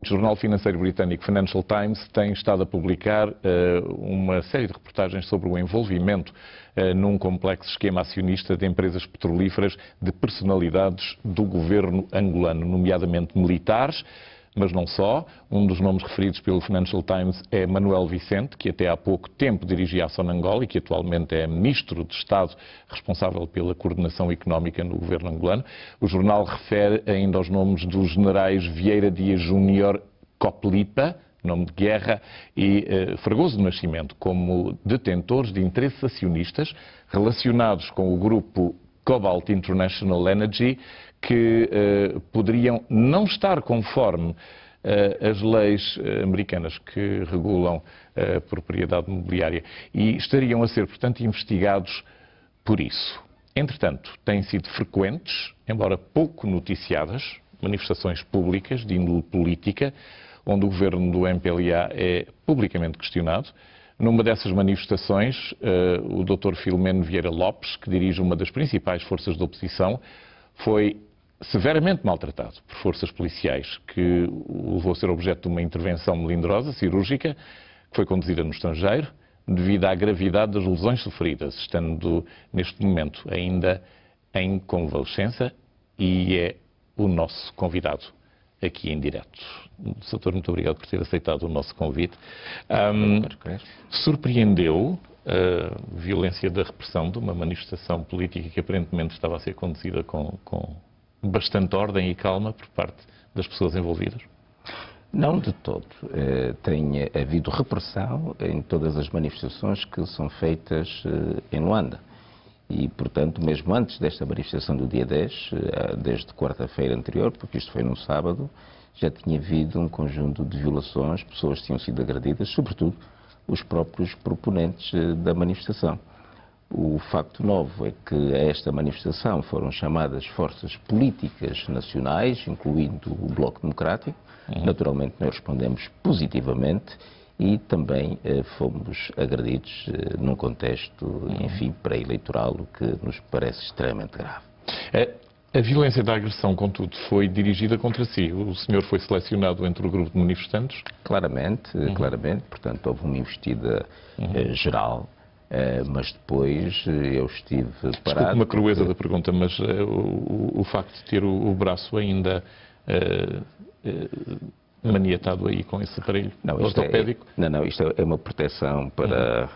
O Jornal Financeiro Britânico Financial Times tem estado a publicar uma série de reportagens sobre o envolvimento num complexo esquema acionista de empresas petrolíferas de personalidades do governo angolano, nomeadamente militares, mas não só. Um dos nomes referidos pelo Financial Times é Manuel Vicente, que até há pouco tempo dirigia a Sonangol e que atualmente é Ministro de Estado responsável pela coordenação económica no governo angolano. O jornal refere ainda aos nomes dos generais Vieira Dias Júnior Coplipa, nome de guerra, e Fragoso do Nascimento, como detentores de interesses acionistas relacionados com o grupo Cobalt International Energy, que poderiam não estar conforme as leis americanas que regulam a propriedade imobiliária e estariam a ser, portanto, investigados por isso. Entretanto, têm sido frequentes, embora pouco noticiadas, manifestações públicas de índole política, onde o governo do MPLA é publicamente questionado. Numa dessas manifestações, o Dr. Filomeno Vieira Lopes, que dirige uma das principais forças de oposição, foi severamente maltratado por forças policiais, que o levou a ser objeto de uma intervenção melindrosa, cirúrgica, que foi conduzida no estrangeiro, devido à gravidade das lesões sofridas, estando neste momento ainda em convalescença, e é o nosso convidado aqui em direto. Doutor, muito obrigado por ter aceitado o nosso convite. Surpreendeu a violência da repressão de uma manifestação política que aparentemente estava a ser conduzida com bastante ordem e calma por parte das pessoas envolvidas? Não de todo. Tem havido repressão em todas as manifestações que são feitas em Luanda. E, portanto, mesmo antes desta manifestação do dia 10, desde quarta-feira anterior, porque isto foi no sábado, já tinha havido um conjunto de violações, pessoas tinham sido agredidas, sobretudo os próprios proponentes da manifestação. O facto novo é que a esta manifestação foram chamadas forças políticas nacionais, incluindo o Bloco Democrático. Naturalmente, nós respondemos positivamente e também fomos agredidos num contexto, enfim, pré-eleitoral, o que nos parece extremamente grave. A violência da agressão, contudo, foi dirigida contra si. O senhor foi selecionado entre o grupo de manifestantes? Claramente, claramente. Portanto, houve uma investida geral. Mas depois eu estive parado... Desculpe uma crueza da pergunta, mas o facto de ter o braço ainda maniatado aí com esse aparelho ortopédico... Isto é uma proteção para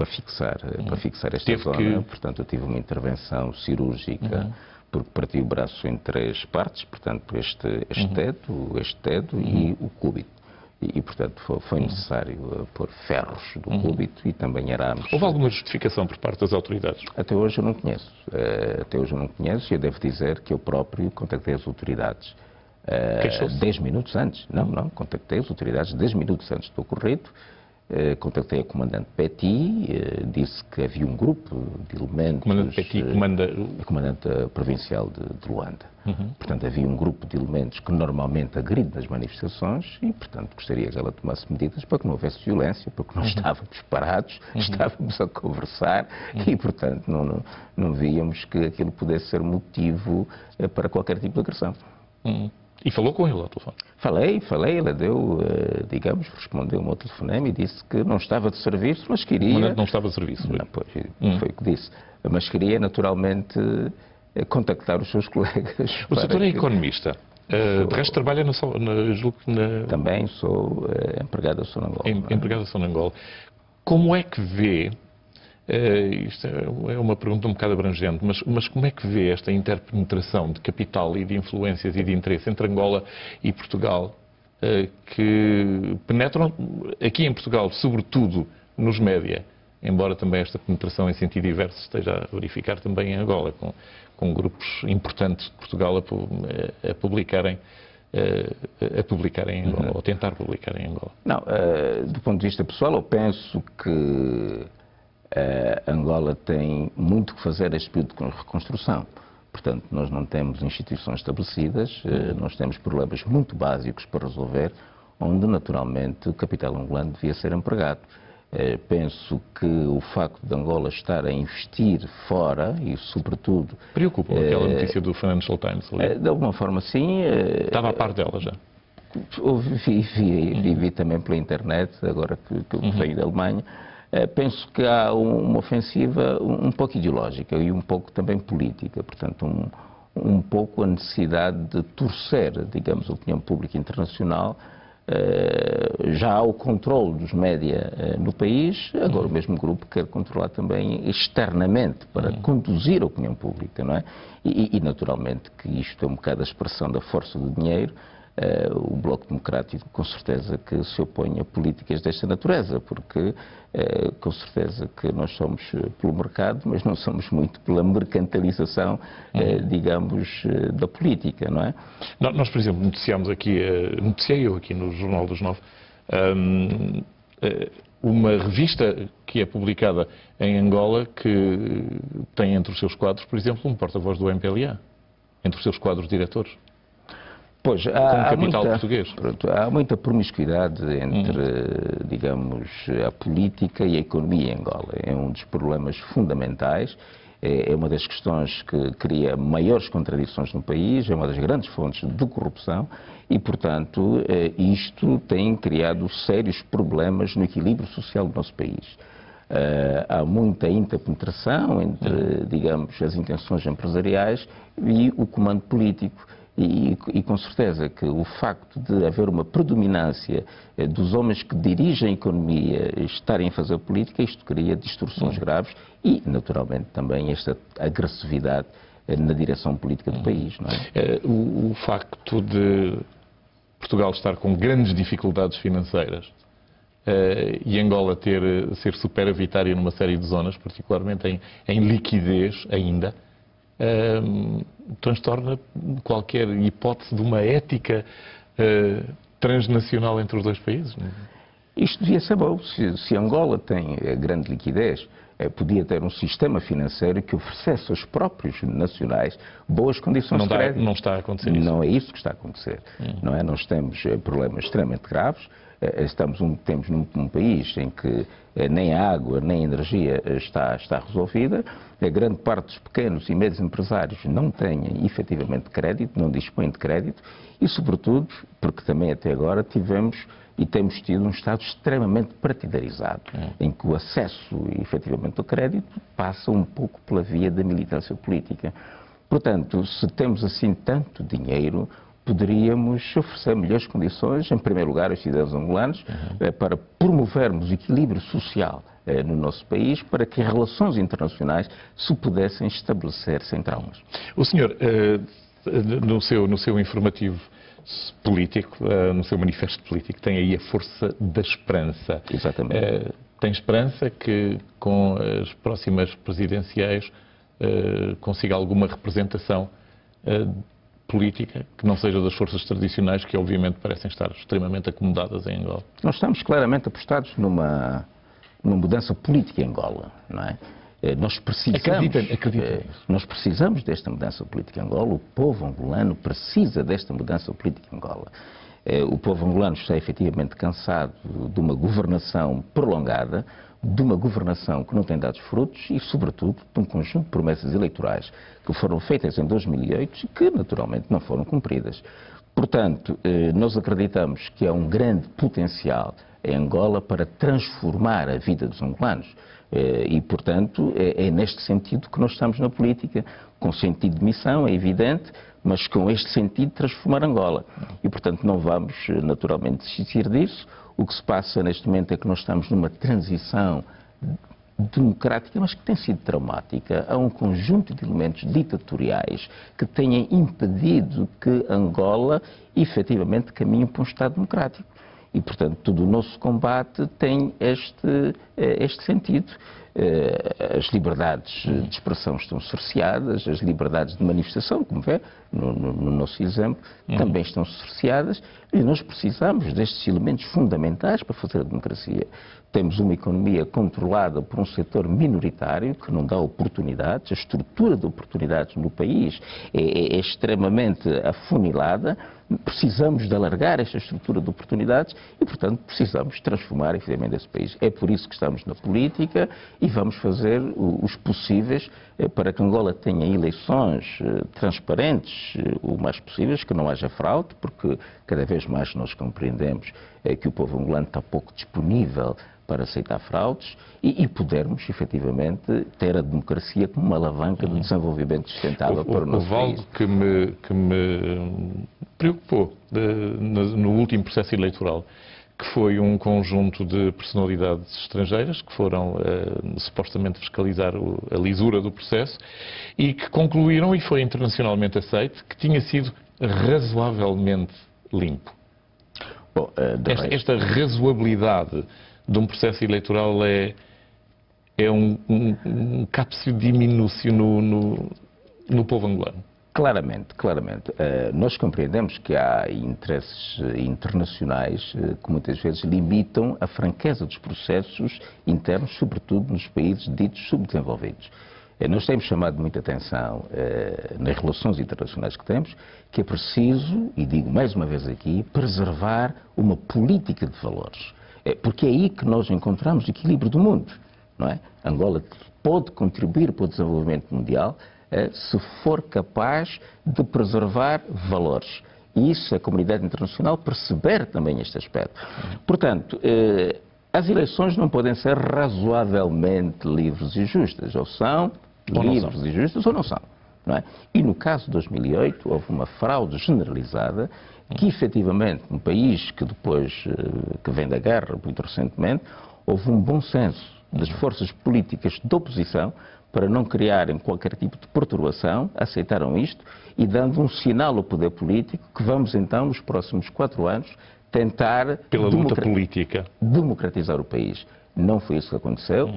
fixar esta zona. Portanto, eu tive uma intervenção cirúrgica porque parti o braço em 3 partes, portanto, este dedo e o cúbito. E, portanto, foi necessário pôr ferros do cúbito e também arames. Houve alguma justificação por parte das autoridades? Até hoje eu não conheço. E eu devo dizer que eu próprio contactei as autoridades 10 minutos antes. Não, contactei as autoridades 10 minutos antes do ocorrido. Contactei a comandante Petit, disse que havia um grupo de elementos... Comandante Petit comanda... A comandante provincial de Luanda. Portanto, havia um grupo de elementos que normalmente agride nas manifestações e, portanto, gostaria que ela tomasse medidas para que não houvesse violência, porque nós estávamos parados, estávamos a conversar e, portanto, não víamos que aquilo pudesse ser motivo para qualquer tipo de agressão. E falou com ele ao telefone? Falei, ela deu, respondeu ao meu telefonema e disse que não estava de serviço, mas queria... O comandante não estava de serviço? Não, pois, foi o que disse. Mas queria, naturalmente, contactar os seus colegas. O doutor é economista. De resto trabalha na... Também sou empregado da Sonangol. Empregado da Sonangol. Como é que vê... isto é uma pergunta um bocado abrangente, mas como é que vê esta interpenetração de capital e de influências e de interesse entre Angola e Portugal, que penetram aqui em Portugal, sobretudo nos média, embora também esta penetração em sentido diverso esteja a verificar também em Angola, com grupos importantes de Portugal a publicarem em Angola, ou tentar publicar em Angola? Não, do ponto de vista pessoal, eu penso que Angola tem muito que fazer este período de reconstrução. Portanto, nós não temos instituições estabelecidas, nós temos problemas muito básicos para resolver, onde naturalmente o capital angolano devia ser empregado. Penso que o facto de Angola estar a investir fora e sobretudo... Preocupa aquela notícia do Financial Times? De alguma forma sim. Estava a par dela já? Vi também pela internet, agora que venho da Alemanha. Penso que há uma ofensiva um pouco ideológica e um pouco também política, portanto um pouco a necessidade de torcer, digamos, a opinião pública internacional. Já há o controle dos média no país, agora o mesmo grupo quer controlar também externamente para conduzir a opinião pública, não é? E naturalmente que isto é um bocado a expressão da força do dinheiro. O Bloco Democrático com certeza que se opõe a políticas desta natureza, porque com certeza que nós somos pelo mercado, mas não somos muito pela mercantilização, digamos, da política, não é? Nós, por exemplo, noticiei eu aqui no Jornal dos 9, uma revista que é publicada em Angola que tem entre os seus quadros, por exemplo, um porta-voz do MPLA, entre os seus quadros diretores. Pois, português. Pronto, há muita promiscuidade entre, digamos, a política e a economia em Angola. É um dos problemas fundamentais, é uma das questões que cria maiores contradições no país, é uma das grandes fontes de corrupção e, portanto, isto tem criado sérios problemas no equilíbrio social do nosso país. Há muita interpenetração entre, digamos, as intenções empresariais e o comando político. E com certeza que o facto de haver uma predominância dos homens que dirigem a economia estarem a fazer política, isto cria distorções graves e, naturalmente, também esta agressividade na direção política do país, não é? O facto de Portugal estar com grandes dificuldades financeiras e Angola ser superavitária numa série de zonas, particularmente em liquidez ainda, transtorna qualquer hipótese de uma ética transnacional entre os dois países. Isto devia ser bom. Se Angola tem grande liquidez, podia ter um sistema financeiro que oferecesse aos próprios nacionais boas condições de crédito. Não está a acontecer isso. Não é isso que está a acontecer. Não é? Nós temos problemas extremamente graves. Temos num país em que nem a água nem a energia está resolvida. A grande parte dos pequenos e médios empresários não têm efetivamente crédito, não dispõem de crédito e, sobretudo, porque também até agora tivemos e temos tido um Estado extremamente partidarizado, em que o acesso efetivamente ao crédito passa um pouco pela via da militância política. Portanto, se temos assim tanto dinheiro, poderíamos oferecer melhores condições, em primeiro lugar, aos cidadãos angolanos, para promovermos o equilíbrio social no nosso país, para que as relações internacionais se pudessem estabelecer sem traumas. O senhor, no seu informativo político, no seu manifesto político, tem aí a força da esperança. Exatamente. Tem esperança que com as próximas presidenciais consiga alguma representação política que não seja das forças tradicionais que obviamente parecem estar extremamente acomodadas em Angola? Nós estamos claramente apostados numa mudança política em Angola, não é? Nós precisamos desta mudança política em Angola, o povo angolano precisa desta mudança política em Angola. O povo angolano está efetivamente cansado de uma governação prolongada, de uma governação que não tem dado frutos e, sobretudo, de um conjunto de promessas eleitorais que foram feitas em 2008 e que, naturalmente, não foram cumpridas. Portanto, nós acreditamos que há um grande potencial em Angola para transformar a vida dos angolanos. E, portanto, é neste sentido que nós estamos na política, com sentido de missão, é evidente, mas com este sentido de transformar Angola. E, portanto, não vamos naturalmente desistir disso. O que se passa neste momento é que nós estamos numa transição democrática, mas que tem sido traumática. Há um conjunto de elementos ditatoriais que têm impedido que Angola efetivamente caminhe para um Estado democrático. E, portanto, todo o nosso combate tem este sentido. As liberdades de expressão estão cerceadas, as liberdades de manifestação, como vê, no nosso exemplo, também estão cerceadas, e nós precisamos destes elementos fundamentais para fazer a democracia. Temos uma economia controlada por um setor minoritário que não dá oportunidades, a estrutura de oportunidades no país é extremamente afunilada, precisamos de alargar esta estrutura de oportunidades e, portanto, precisamos transformar, efetivamente, esse país. É por isso que estamos na política e vamos fazer os possíveis para que Angola tenha eleições transparentes, o mais possíveis, que não haja fraude, porque cada vez mais nós compreendemos que o povo angolano está pouco disponível para aceitar fraudes e pudermos, efetivamente, ter a democracia como uma alavanca do desenvolvimento sustentável para o nosso país. Houve algo que me preocupou no último processo eleitoral, que foi um conjunto de personalidades estrangeiras que foram supostamente fiscalizar a lisura do processo e que concluíram, e foi internacionalmente aceito, que tinha sido razoavelmente limpo. Bom, Esta razoabilidade de um processo eleitoral é um cápsio diminúcio no povo angolano. Claramente. Nós compreendemos que há interesses internacionais que muitas vezes limitam a franqueza dos processos internos, sobretudo nos países ditos subdesenvolvidos. Nós temos chamado muita atenção nas relações internacionais que temos, que é preciso, e digo mais uma vez aqui, preservar uma política de valores. Porque é aí que nós encontramos o equilíbrio do mundo, não é? Angola pode contribuir para o desenvolvimento mundial se for capaz de preservar valores. E isso a comunidade internacional perceber também este aspecto. Portanto, as eleições não podem ser razoavelmente livres e justas. Ou são livres e justas ou não são. Não é? E no caso de 2008 houve uma fraude generalizada que efetivamente um país que depois que vem da guerra, muito recentemente, houve um bom senso das forças políticas de oposição para não criarem qualquer tipo de perturbação, aceitaram isto e dando um sinal ao poder político que vamos então nos próximos 4 anos tentar pela luta política democratizar o país. Não foi isso que aconteceu.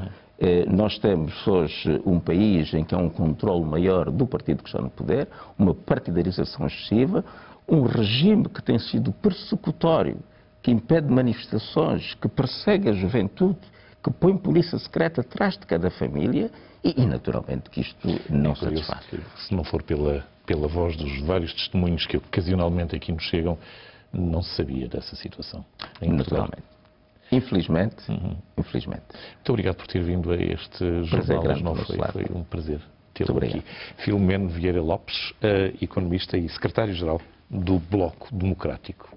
Nós temos hoje um país em que há um controle maior do partido que está no poder, uma partidarização excessiva, um regime que tem sido persecutório, que impede manifestações, que persegue a juventude, que põe polícia secreta atrás de cada família e naturalmente que isto não satisfaz. Se não for pela voz dos vários testemunhos que ocasionalmente aqui nos chegam, não se sabia dessa situação. Naturalmente. Infelizmente, infelizmente. Muito obrigado por ter vindo a este Jornal Não Foi um prazer tê-lo aqui. Filomeno Vieira Lopes, economista e secretário-geral do Bloco Democrático.